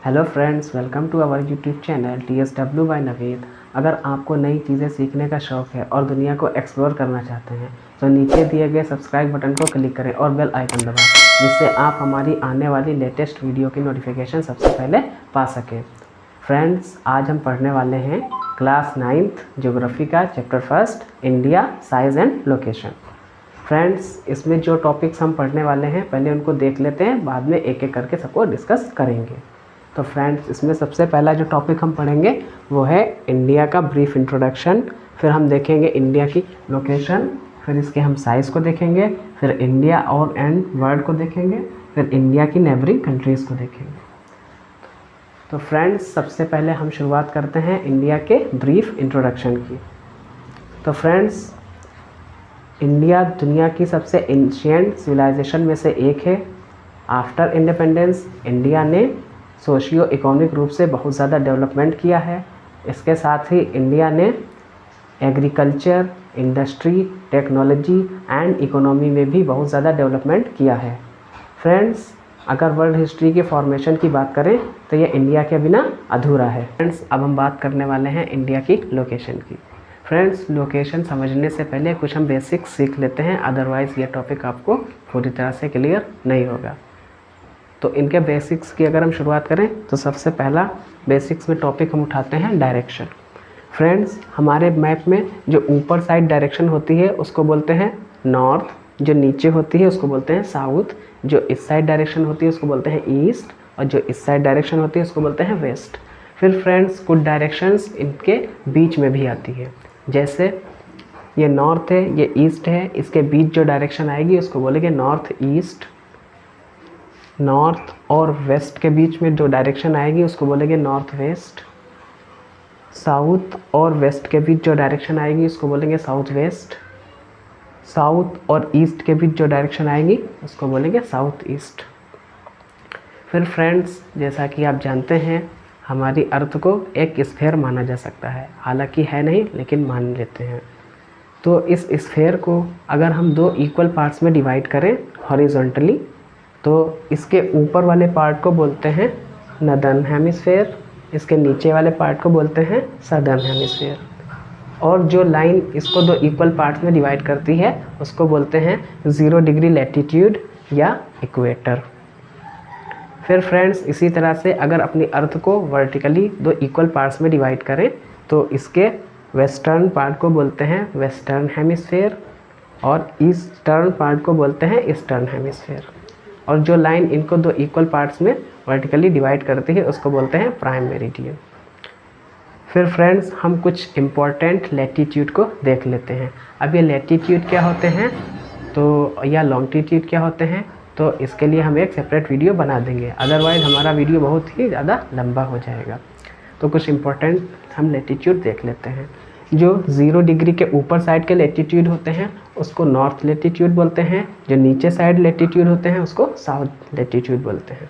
Hello friends, welcome to our YouTube channel TSW by Naveed. अगर आपको नई चीज़ें सीखने का शौक़ है और दुनिया को एक्सप्लोर करना चाहते हैं तो नीचे दिए गए सब्सक्राइब बटन को क्लिक करें और बेल आइकन दबाएं, जिससे आप हमारी आने वाली लेटेस्ट वीडियो की नोटिफिकेशन सबसे पहले पा सकें। फ्रेंड्स, आज हम पढ़ने वाले हैं क्लास 9th ज्योग्राफी का chapter first, India size and location. Friends, इसमें जो टॉपिक्स हम पढ़ने वाले हैं पहले उनको देख लेते हैं, बाद में एक एक करके सबको डिस्कस करेंगे। तो फ्रेंड्स, इसमें सबसे पहला जो टॉपिक हम पढ़ेंगे वो है इंडिया का ब्रीफ इंट्रोडक्शन। फिर हम देखेंगे इंडिया की लोकेशन, फिर इसके हम साइज़ को देखेंगे, फिर इंडिया और एंड वर्ल्ड को देखेंगे, फिर इंडिया की नेबरिंग कंट्रीज़ को देखेंगे। तो फ्रेंड्स, सबसे पहले हम शुरुआत करते हैं इंडिया के ब्रीफ इंट्रोडक्शन की। तो फ्रेंड्स, इंडिया दुनिया की सबसे एंशिएंट सिविलाइजेशन में से एक है। आफ्टर इंडिपेंडेंस इंडिया ने सोशियो इकोनॉमिक रूप से बहुत ज़्यादा डेवलपमेंट किया है। इसके साथ ही इंडिया ने agriculture, industry, technology and economy में भी बहुत ज़्यादा डेवलपमेंट किया है। फ्रेंड्स, अगर वर्ल्ड हिस्ट्री की फॉर्मेशन की बात करें तो ये इंडिया के बिना अधूरा है। फ्रेंड्स, अब हम बात करने वाले हैं इंडिया की लोकेशन की। फ्रेंड्स, लोकेशन समझने से पहले कुछ हम बेसिक्स सीख लेते हैं, अदरवाइज़ ये टॉपिक आपको पूरी तरह से क्लियर नहीं होगा। तो इनके बेसिक्स की अगर हम शुरुआत करें तो सबसे पहला बेसिक्स में टॉपिक हम उठाते हैं डायरेक्शन। फ्रेंड्स, हमारे मैप में जो ऊपर साइड डायरेक्शन होती है उसको बोलते हैं नॉर्थ, जो नीचे होती है उसको बोलते हैं साउथ, जो इस साइड डायरेक्शन होती है उसको बोलते हैं ईस्ट, और जो इस साइड डायरेक्शन होती है उसको बोलते हैं वेस्ट। फिर फ्रेंड्स, कुछ डायरेक्शंस इनके बीच में भी आती है, जैसे ये नॉर्थ है, ये ईस्ट है, इसके बीच जो डायरेक्शन आएगी उसको बोलेंगे नॉर्थ ईस्ट। नॉर्थ और वेस्ट के बीच में जो डायरेक्शन आएगी उसको बोलेंगे नॉर्थ वेस्ट। साउथ और वेस्ट के बीच जो डायरेक्शन आएगी उसको बोलेंगे साउथ वेस्ट। साउथ और ईस्ट के बीच जो डायरेक्शन आएगी उसको बोलेंगे साउथ ईस्ट। फिर फ्रेंड्स, जैसा कि आप जानते हैं हमारी अर्थ को एक स्फेयर माना जा सकता है, हालांकि है नहीं लेकिन मान लेते हैं। तो इस स्फेयर को अगर हम दो इक्वल पार्ट्स में डिवाइड करें हॉरिजॉन्टली, तो इसके ऊपर वाले पार्ट को बोलते हैं नदर्न हेमिस्फेयर, इसके नीचे वाले पार्ट को बोलते हैं सदर्न हेमिस्फेयर, और जो लाइन इसको दो इक्वल पार्ट्स में डिवाइड करती है उसको बोलते हैं 0 डिग्री लैटिट्यूड या इक्वेटर। फिर फ्रेंड्स, इसी तरह से अगर अपनी अर्थ को वर्टिकली दो इक्वल पार्ट्स में डिवाइड करें तो इसके वेस्टर्न पार्ट को बोलते हैं वेस्टर्न हेमिस्फेयर और ईस्टर्न पार्ट को बोलते हैं ईस्टर्न हेमिस्फेयर, और जो लाइन इनको दो इक्वल पार्ट्स में वर्टिकली डिवाइड करती है उसको बोलते हैं प्राइम मेरिडियन। फिर फ्रेंड्स, हम कुछ इम्पॉर्टेंट लैटिट्यूड को देख लेते हैं। अब ये लैटिट्यूड क्या होते हैं तो या लॉन्गिट्यूड क्या होते हैं, तो इसके लिए हम एक सेपरेट वीडियो बना देंगे, अदरवाइज़ हमारा वीडियो बहुत ही ज़्यादा लंबा हो जाएगा। तो कुछ इम्पॉर्टेंट हम लैटिट्यूड देख लेते हैं। जो 0 डिग्री के ऊपर साइड के लैटिट्यूड होते हैं उसको नॉर्थ लैटिट्यूड बोलते हैं, जो नीचे साइड लैटिट्यूड होते हैं उसको साउथ लैटिट्यूड बोलते हैं।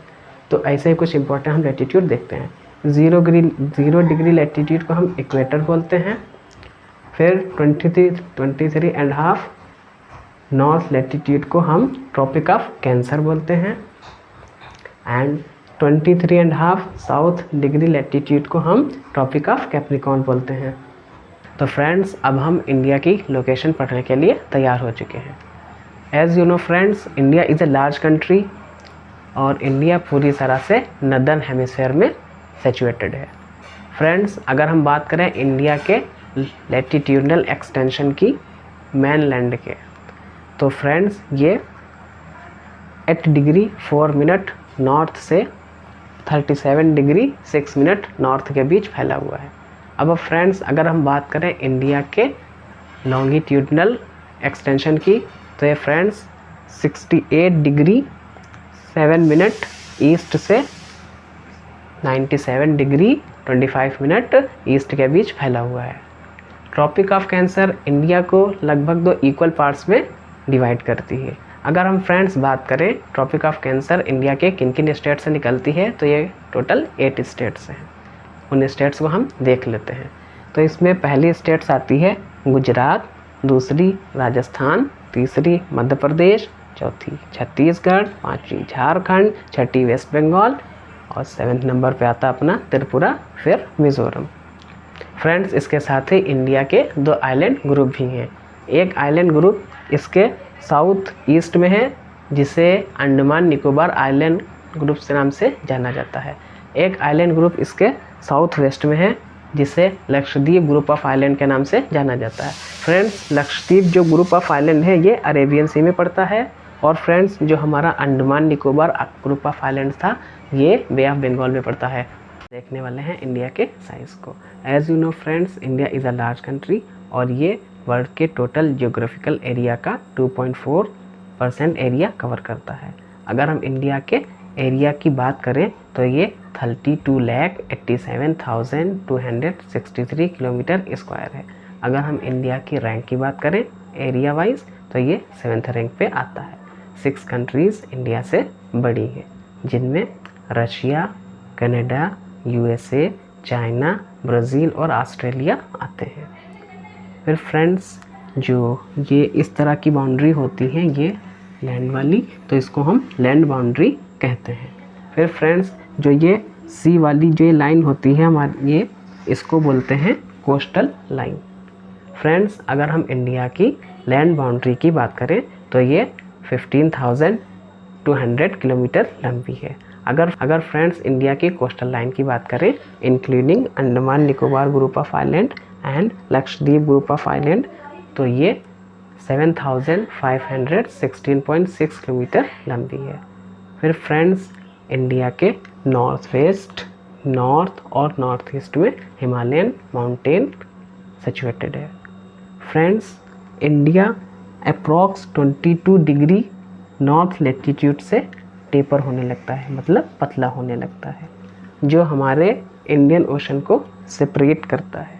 तो ऐसे ही कुछ इंपॉर्टेंट हम लैटिट्यूड देखते हैं। 0 डिग्री लैटिट्यूड को हम इक्वेटर बोलते हैं। फिर 23.5 नॉर्थ लैटिट्यूड को हम ट्रॉपिक ऑफ कैंसर बोलते हैं, एंड 23.5 साउथ डिग्री लैटिट्यूड को हम ट्रॉपिक ऑफ कैप्रिकॉर्न बोलते हैं। तो फ्रेंड्स, अब हम इंडिया की लोकेशन पढ़ने के लिए तैयार हो चुके हैं। As you know friends, India is a large country और इंडिया पूरी तरह से नदर्न हेमिस्फेयर में सिचुएटेड है। फ्रेंड्स, अगर हम बात करें इंडिया के लैटिट्यूडनल एक्सटेंशन की मेन लैंड के, तो फ्रेंड्स ये 8 डिग्री 4 मिनट नॉर्थ से 37 डिग्री 6 मिनट नॉर्थ के बीच फैला हुआ है। अब फ्रेंड्स, अगर हम बात करें इंडिया के लॉन्गिट्यूडनल एक्सटेंशन की, तो ये फ्रेंड्स 68 डिग्री 7 मिनट ईस्ट से 97 डिग्री 25 मिनट ईस्ट के बीच फैला हुआ है। ट्रॉपिक ऑफ कैंसर इंडिया को लगभग दो इक्वल पार्ट्स में डिवाइड करती है। अगर हम फ्रेंड्स बात करें ट्रॉपिक ऑफ कैंसर इंडिया के किन किन स्टेट से निकलती है, तो ये टोटल 8 स्टेट्स हैं। उन स्टेट्स को हम देख लेते हैं। तो इसमें पहली स्टेट्स आती है गुजरात, दूसरी राजस्थान, तीसरी मध्य प्रदेश, चौथी छत्तीसगढ़, पांचवी झारखंड, छठी वेस्ट बंगाल और 7th नंबर पे आता अपना त्रिपुरा, फिर मिज़ोरम। फ्रेंड्स, इसके साथ ही इंडिया के 2 आइलैंड ग्रुप भी हैं। एक आइलैंड ग्रुप इसके साउथ ईस्ट में है, जिसे अंडमान निकोबार आइलैंड ग्रुप से नाम से जाना जाता है। एक आइलैंड ग्रुप इसके साउथ वेस्ट में है, जिसे लक्षद्वीप ग्रुप ऑफ आइलैंड के नाम से जाना जाता है। फ्रेंड्स, लक्षद्वीप जो ग्रुप ऑफ आइलैंड है ये अरेबियन सी में पड़ता है, और फ्रेंड्स जो हमारा Andaman Nicobar group of island था ये बे ऑफ बंगाल में पड़ता है। देखने वाले हैं इंडिया के साइज़ को। As you know friends, India is a large country और ये वर्ल्ड के टोटल जियोग्राफिकल एरिया का 2.4% एरिया कवर करता है। अगर हम इंडिया के एरिया की बात करें तो ये 32,87,263 किलोमीटर स्क्वायर है। अगर हम इंडिया की रैंक की बात करें एरिया वाइज तो ये 7th रैंक पे आता है। 6 कंट्रीज़ इंडिया से बड़ी हैं, जिनमें Russia, Canada, USA, China, Brazil और ऑस्ट्रेलिया आते हैं। फिर फ्रेंड्स, जो ये इस तरह की बाउंड्री होती है ये लैंड वाली, तो इसको हम लैंड बाउंड्री कहते हैं। फिर फ्रेंड्स, जो ये सी वाली जो ये लाइन होती है हमारी, ये इसको बोलते हैं कोस्टल लाइन। फ्रेंड्स, अगर हम इंडिया की लैंड बाउंड्री की बात करें तो ये 15,200 किलोमीटर लंबी है। अगर फ्रेंड्स इंडिया की कोस्टल लाइन की बात करें including Andaman Nicobar group of island and Lakshadweep group of island, तो ये 7,516.6 किलोमीटर लंबी है। फिर फ्रेंड्स, इंडिया के नॉर्थ वेस्ट, नॉर्थ और नॉर्थ ईस्ट में हिमालयन माउंटेन सिचुएटेड है। Friends, India approx 22 degree north latitude से टेपर होने लगता है, मतलब पतला होने लगता है, जो हमारे इंडियन ओशन को सेपरेट करता है।